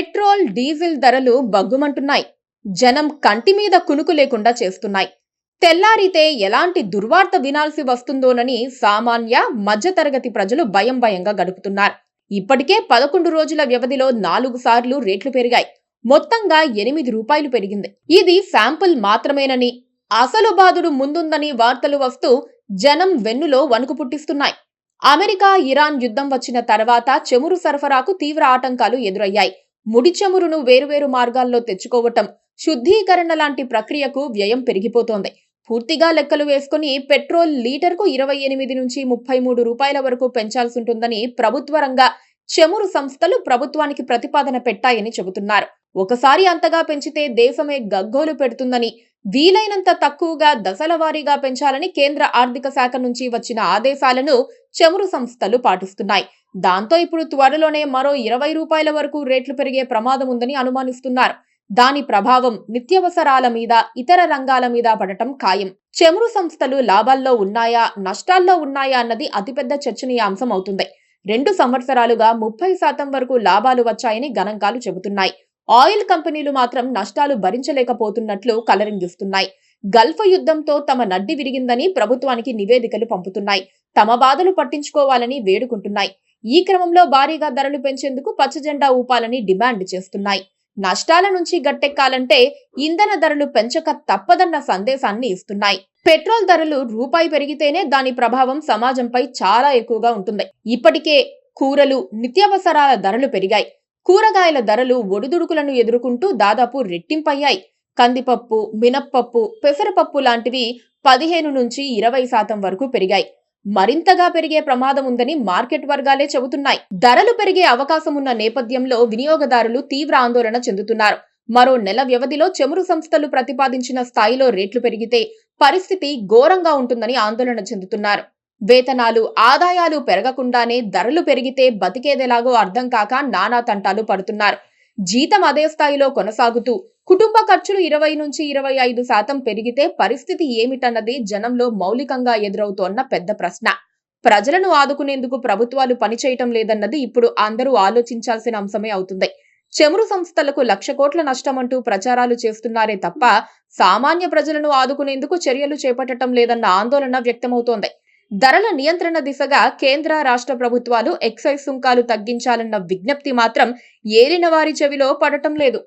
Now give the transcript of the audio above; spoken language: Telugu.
పెట్రోల్, డీజిల్ ధరలు బగ్గుమంటున్నాయి. జనం కంటి మీద కునుకు లేకుండా చేస్తున్నాయి. తెల్లారితే ఎలాంటి దుర్వార్త వినాల్సి వస్తుందోనని సామాన్య, మధ్యతరగతి ప్రజలు భయంగా గడుపుతున్నారు. ఇప్పటికే 11 రోజుల వ్యవధిలో 4 సార్లు రేట్లు పెరిగాయి. మొత్తంగా రూ. 8 పెరిగింది. ఇది శాంపుల్ మాత్రమేనని, అసలు బాధుడు ముందుందని వార్తలు వస్తూ జనం వెన్నులో వణుకు పుట్టిస్తున్నాయి. అమెరికా, ఇరాన్ యుద్ధం వచ్చిన తర్వాత చమురు సరఫరాకు తీవ్ర ఆటంకాలు ఎదురయ్యాయి. ముడి చమురును వేరువేరు మార్గాల్లో తెచ్చుకోవటం, శుద్ధీకరణ లాంటి ప్రక్రియకు వ్యయం పెరిగిపోతోంది. పూర్తిగా లెక్కలు వేసుకుని పెట్రోల్ లీటర్కు 28 నుంచి 33 రూపాయల వరకు పెంచాల్సుంటుందని ప్రభుత్వ రంగ చమురు సంస్థలు ప్రభుత్వానికి ప్రతిపాదన పెట్టాయని చెబుతున్నారు. ఒకసారి అంతగా పెంచితే దేశమే గగ్గోలు పెడుతుందని, వీలైనంత తక్కువగా దశల వారీగా పెంచాలని కేంద్ర ఆర్థిక శాఖ నుంచి వచ్చిన ఆదేశాలను చమురు సంస్థలు పాటిస్తున్నాయి. దాంతో ఇప్పుడు త్వరలోనే మరో 20 రూపాయల వరకు రేట్లు పెరిగే ప్రమాదం ఉందని అనుమానిస్తున్నారు. దాని ప్రభావం నిత్యావసరాల మీద, ఇతర రంగాల మీద పడటం ఖాయం. చమురు సంస్థలు లాభాల్లో ఉన్నాయా, నష్టాల్లో ఉన్నాయా అన్నది అతిపెద్ద చర్చనీయాంశం అవుతుంది. 2 సంవత్సరాలుగా 30% వరకు లాభాలు వచ్చాయని గణాంకాలు చెబుతున్నాయి. ఆయిల్ కంపెనీలు మాత్రం నష్టాలు భరించలేకపోతున్నట్లు కలరింగిస్తున్నాయి. గల్ఫ్ యుద్ధంతో తమ నడ్డి విరిగిందని ప్రభుత్వానికి నివేదికలు పంపుతున్నాయి. తమ బాధలు పట్టించుకోవాలని వేడుకుంటున్నాయి. ఈ క్రమంలో భారీగా ధరలు పెంచేందుకు పచ్చజెండా ఊపాలని డిమాండ్ చేస్తున్నాయి. నష్టాల నుంచి గట్టెక్కాలంటే ఇంధన ధరలు పెంచక తప్పదన్న సందేశాన్ని ఇస్తున్నాయి. పెట్రోల్ ధరలు రూపాయి పెరిగితేనే దాని ప్రభావం సమాజంపై చాలా ఎక్కువగా ఉంటుంది. ఇప్పటికే కూరలు, నిత్యావసరాల ధరలు పెరిగాయి. కూరగాయల ధరలు ఒడిదుడుకులను ఎదుర్కొంటూ దాదాపు రెట్టింపయ్యాయి. కందిపప్పు, మినప్పప్పు, పెసరపప్పు లాంటివి 15 నుంచి 20% వరకు పెరిగాయి. మరింతగా పెరిగే ప్రమాదం ఉందని మార్కెట్ వర్గాలే చెబుతున్నాయి. ధరలు పెరిగే అవకాశం ఉన్న నేపథ్యంలో వినియోగదారులు తీవ్ర ఆందోళన చెందుతున్నారు. మరో నెల వ్యవధిలో చమురు సంస్థలు ప్రతిపాదించిన స్థాయిలో రేట్లు పెరిగితే పరిస్థితి ఘోరంగా ఉంటుందని ఆందోళన చెందుతున్నారు. వేతనాలు, ఆదాయాలు పెరగకుండానే ధరలు పెరిగితే బతికేదెలాగో అర్థం కాక నానా తంటాలు పడుతున్నారు. జీతం అదే స్థాయిలో కొనసాగుతూ కుటుంబ ఖర్చులు 20 నుంచి 25% పెరిగితే పరిస్థితి ఏమిటన్నది జనంలో మౌలికంగా ఎదురవుతోన్న పెద్ద ప్రశ్న. ప్రజలను ఆదుకునేందుకు ప్రభుత్వాలు పనిచేయటం లేదన్నది ఇప్పుడు అందరూ ఆలోచించాల్సిన అంశమే అవుతుంది. చమురు సంస్థలకు 1,00,000 కోట్ల నష్టమంటూ ప్రచారాలు చేస్తున్నారే తప్ప సామాన్య ప్రజలను ఆదుకునేందుకు చర్యలు చేపట్టడం లేదన్న ఆందోళన వ్యక్తమవుతోంది. ధరల నియంత్రణ దిశగా కేంద్ర, రాష్ట్ర ప్రభుత్వాలు ఎక్సైజ్ సుంకాలు తగ్గించాలన్న విజ్ఞప్తి మాత్రం ఏలిన వారి చెవిలో పడటం లేదు.